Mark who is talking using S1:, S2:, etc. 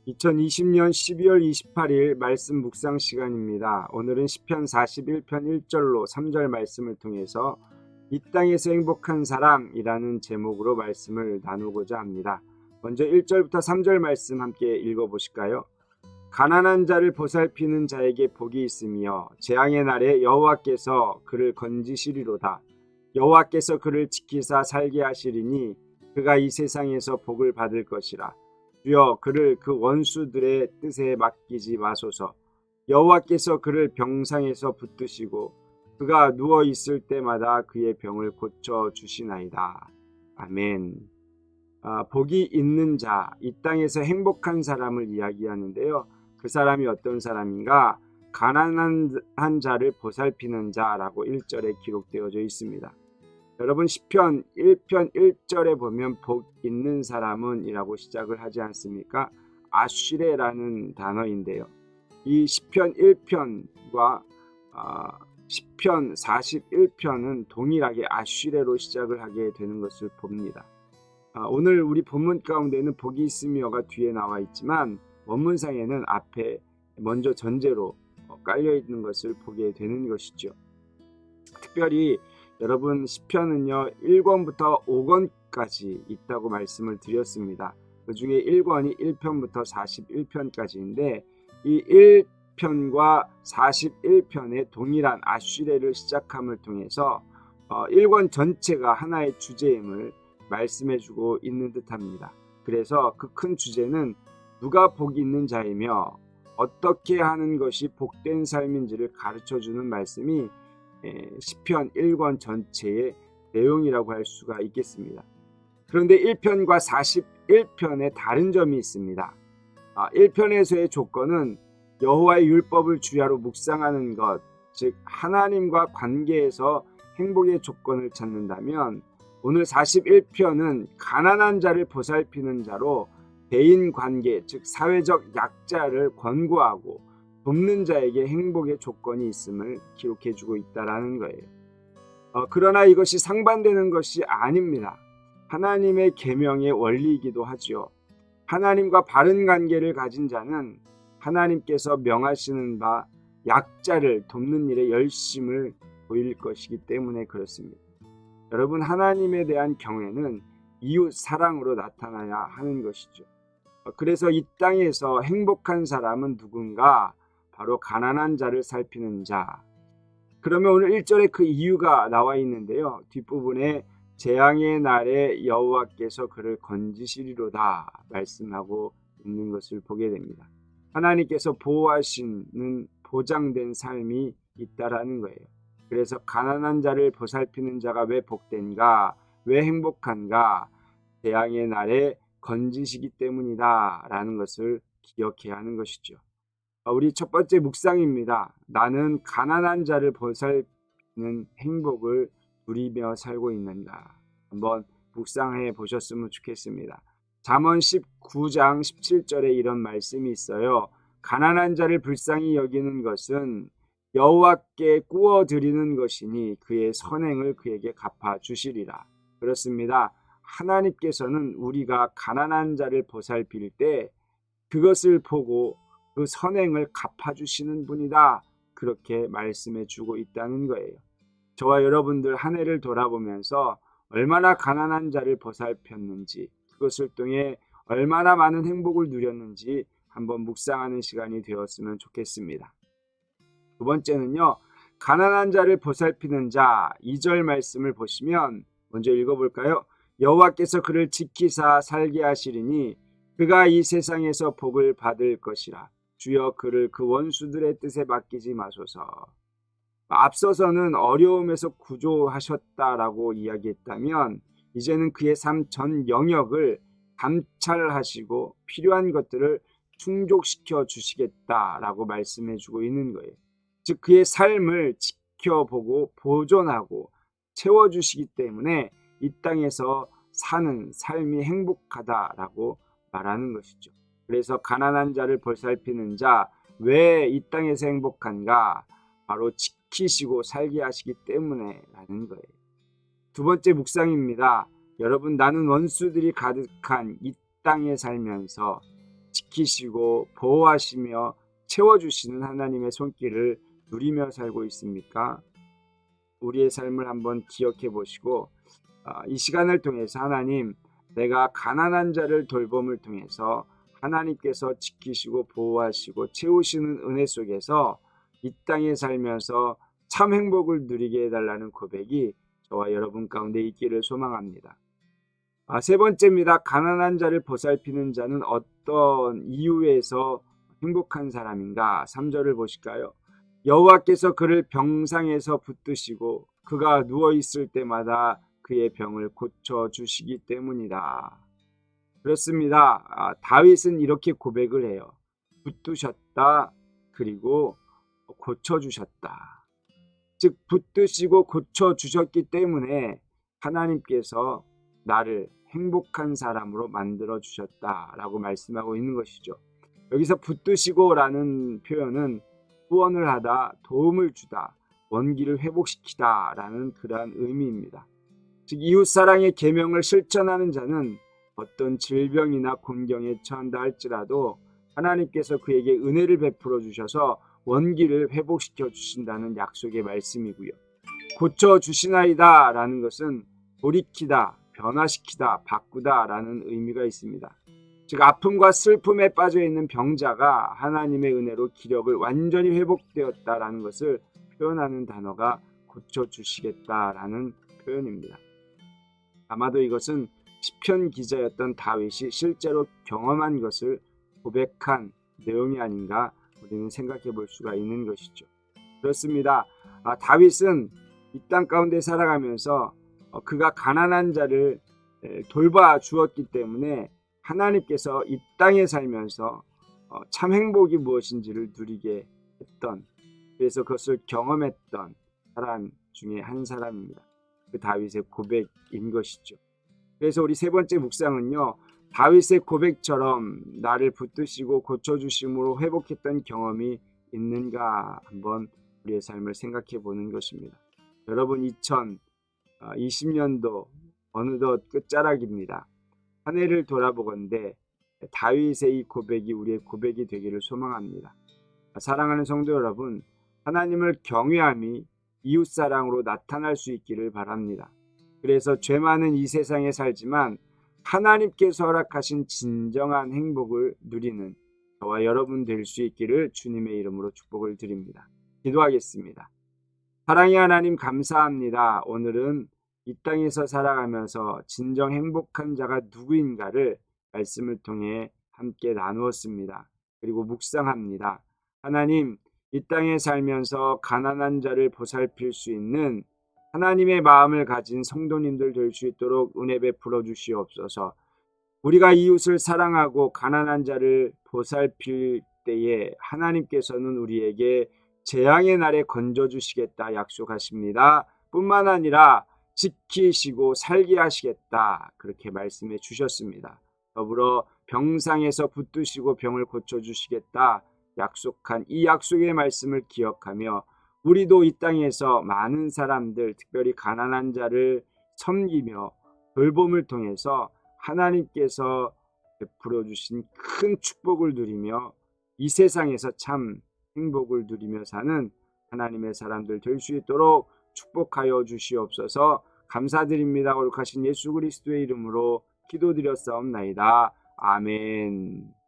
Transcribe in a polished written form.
S1: 2020년 12월 28일 말씀 묵상 시간입니다. 오늘은 시편 41편 1절로 3절 말씀을 통해서 이 땅에서 행복한 사람이라는 제목으로 말씀을 나누고자 합니다. 먼저 1절부터 3절 말씀 함께 읽어보실까요? 가난한 자를 보살피는 자에게 복이 있으며 재앙의 날에 여호와께서 그를 건지시리로다. 여호와께서 그를 지키사 살게 하시리니 그가 이 세상에서 복을 받을 것이라. 주여 그를 그 원수들의 뜻에 맡기지 마소서. 여호와께서 그를 병상에서 붙드시고 그가 누워 있을 때마다 그의 병을 고쳐 주시나이다. 아멘. 복이 있는 자, 이 땅에서 행복한 사람을 이야기하는데요. 그 사람이 어떤 사람인가? 가난한 자를 보살피는 자라고 1절에 기록되어져 있습니다. 여러분 시편 1편 1절에 보면 복 있는 사람은 이라고 시작을 하지 않습니까? 아쉬레라는 단어인데요. 이 시편 1편과 시편 41편은 동일하게 아쉬레로 시작을 하게 되는 것을 봅니다. 오늘 우리 본문 가운데는 복이 있으며가 뒤에 나와 있지만 원문상에는 앞에 먼저 전제로 깔려 있는 것을 보게 되는 것이죠. 특별히 여러분 시편은요 1권부터 5권까지 있다고 말씀을 드렸습니다. 그 중에 1권이 1편부터 41편까지인데 이 1편과 41편의 동일한 아쉬레를 시작함을 통해서 1권 전체가 하나의 주제임을 말씀해주고 있는 듯합니다. 그래서 그 큰 주제는 누가 복이 있는 자이며 어떻게 하는 것이 복된 삶인지를 가르쳐주는 말씀이 시편 1권 전체의 내용이라고 할 수가 있겠습니다. 그런데 1편과 41편에 다른 점이 있습니다. 1편에서의 조건은 여호와의 율법을 주야로 묵상하는 것, 즉 하나님과 관계에서 행복의 조건을 찾는다면 오늘 41편은 가난한 자를 보살피는 자로 대인관계, 즉 사회적 약자를 권고하고 돕는 자에게 행복의 조건이 있음을 기록해주고 있다는 거예요. 그러나 이것이 상반되는 것이 아닙니다. 하나님의 계명의 원리이기도 하죠. 하나님과 바른 관계를 가진 자는 하나님께서 명하시는 바 약자를 돕는 일에 열심을 보일 것이기 때문에 그렇습니다. 여러분 하나님에 대한 경외는 이웃 사랑으로 나타나야 하는 것이죠. 그래서 이 땅에서 행복한 사람은 누군가? 바로 가난한 자를 살피는 자. 그러면 오늘 1절에 그 이유가 나와 있는데요. 뒷부분에 재앙의 날에 여호와께서 그를 건지시리로다 말씀하고 있는 것을 보게 됩니다. 하나님께서 보호하시는 보장된 삶이 있다라는 거예요. 그래서 가난한 자를 보살피는 자가 왜 복된가? 왜 행복한가? 재앙의 날에 건지시기 때문이다 라는 것을 기억해야 하는 것이죠. 우리 첫 번째 묵상입니다. 나는 가난한 자를 보살피는 행복을 누리며 살고 있는가? 한번 묵상해 보셨으면 좋겠습니다. 잠언 19장 17절에 이런 말씀이 있어요. 가난한 자를 불쌍히 여기는 것은 여호와께 꾸어 드리는 것이니 그의 선행을 그에게 갚아 주시리라. 그렇습니다. 하나님께서는 우리가 가난한 자를 보살필 때 그것을 보고 그 선행을 갚아주시는 분이다. 그렇게 말씀해 주고 있다는 거예요. 저와 여러분들 한 해를 돌아보면서 얼마나 가난한 자를 보살폈는지 그것을 통해 얼마나 많은 행복을 누렸는지 한번 묵상하는 시간이 되었으면 좋겠습니다. 두 번째는요. 가난한 자를 보살피는 자 2절 말씀을 보시면 먼저 읽어볼까요? 여호와께서 그를 지키사 살게 하시리니 그가 이 세상에서 복을 받을 것이라. 주여 그를 그 원수들의 뜻에 맡기지 마소서. 앞서서는 어려움에서 구조하셨다라고 이야기했다면 이제는 그의 삶 전 영역을 감찰하시고 필요한 것들을 충족시켜 주시겠다라고 말씀해 주고 있는 거예요. 즉 그의 삶을 지켜보고 보존하고 채워주시기 때문에 이 땅에서 사는 삶이 행복하다라고 말하는 것이죠. 그래서 가난한 자를 보살피는 자, 왜 이 땅에서 행복한가? 바로 지키시고 살게 하시기 때문에 라는 거예요. 두 번째 묵상입니다. 여러분 나는 원수들이 가득한 이 땅에 살면서 지키시고 보호하시며 채워주시는 하나님의 손길을 누리며 살고 있습니까? 우리의 삶을 한번 기억해 보시고 이 시간을 통해서 하나님, 내가 가난한 자를 돌봄을 통해서 하나님께서 지키시고 보호하시고 채우시는 은혜 속에서 이 땅에 살면서 참 행복을 누리게 해달라는 고백이 저와 여러분 가운데 있기를 소망합니다. 세 번째입니다. 가난한 자를 보살피는 자는 어떤 이유에서 행복한 사람인가? 3절을 보실까요? 여호와께서 그를 병상에서 붙드시고 그가 누워있을 때마다 그의 병을 고쳐주시기 때문이다. 그렇습니다. 다윗은 이렇게 고백을 해요. 붙드셨다, 그리고 고쳐주셨다. 즉 붙드시고 고쳐주셨기 때문에 하나님께서 나를 행복한 사람으로 만들어주셨다라고 말씀하고 있는 것이죠. 여기서 붙드시고라는 표현은 후원을 하다, 도움을 주다, 원기를 회복시키다 라는 그러한 의미입니다. 즉 이웃사랑의 계명을 실천하는 자는 어떤 질병이나 곤경에 처한다 할지라도 하나님께서 그에게 은혜를 베풀어 주셔서 원기를 회복시켜 주신다는 약속의 말씀이고요. 고쳐주시나이다 라는 것은 돌이키다, 변화시키다, 바꾸다 라는 의미가 있습니다. 즉 아픔과 슬픔에 빠져있는 병자가 하나님의 은혜로 기력을 완전히 회복되었다라는 것을 표현하는 단어가 고쳐주시겠다라는 표현입니다. 아마도 이것은 시편 기자였던 다윗이 실제로 경험한 것을 고백한 내용이 아닌가 우리는 생각해 볼 수가 있는 것이죠. 그렇습니다. 다윗은 이 땅 가운데 살아가면서 그가 가난한 자를 돌봐 주었기 때문에 하나님께서 이 땅에 살면서 참 행복이 무엇인지를 누리게 했던, 그래서 그것을 경험했던 사람 중에 한 사람입니다. 그 다윗의 고백인 것이죠. 그래서 우리 세 번째 묵상은요, 다윗의 고백처럼 나를 붙드시고 고쳐주심으로 회복했던 경험이 있는가 한번 우리의 삶을 생각해 보는 것입니다. 여러분, 2020년도 어느덧 끝자락입니다. 한 해를 돌아보건대 다윗의 이 고백이 우리의 고백이 되기를 소망합니다. 사랑하는 성도 여러분, 하나님을 경외함이 이웃사랑으로 나타날 수 있기를 바랍니다. 그래서 죄 많은 이 세상에 살지만 하나님께서 허락하신 진정한 행복을 누리는 저와 여러분 될 수 있기를 주님의 이름으로 축복을 드립니다. 기도하겠습니다. 사랑의 하나님, 감사합니다. 오늘은 이 땅에서 살아가면서 진정 행복한 자가 누구인가를 말씀을 통해 함께 나누었습니다. 그리고 묵상합니다. 하나님, 이 땅에 살면서 가난한 자를 보살필 수 있는 하나님의 마음을 가진 성도님들 될 수 있도록 은혜 베풀어 주시옵소서. 우리가 이웃을 사랑하고 가난한 자를 보살필 때에 하나님께서는 우리에게 재앙의 날에 건져주시겠다 약속하십니다. 뿐만 아니라 지키시고 살게 하시겠다 그렇게 말씀해 주셨습니다. 더불어 병상에서 붙드시고 병을 고쳐주시겠다 약속한 이 약속의 말씀을 기억하며 우리도 이 땅에서 많은 사람들, 특별히 가난한 자를 섬기며 돌봄을 통해서 하나님께서 베풀어 주신 큰 축복을 누리며 이 세상에서 참 행복을 누리며 사는 하나님의 사람들 될 수 있도록 축복하여 주시옵소서. 감사드립니다. 거룩하신 예수 그리스도의 이름으로 기도드렸사옵나이다. 아멘.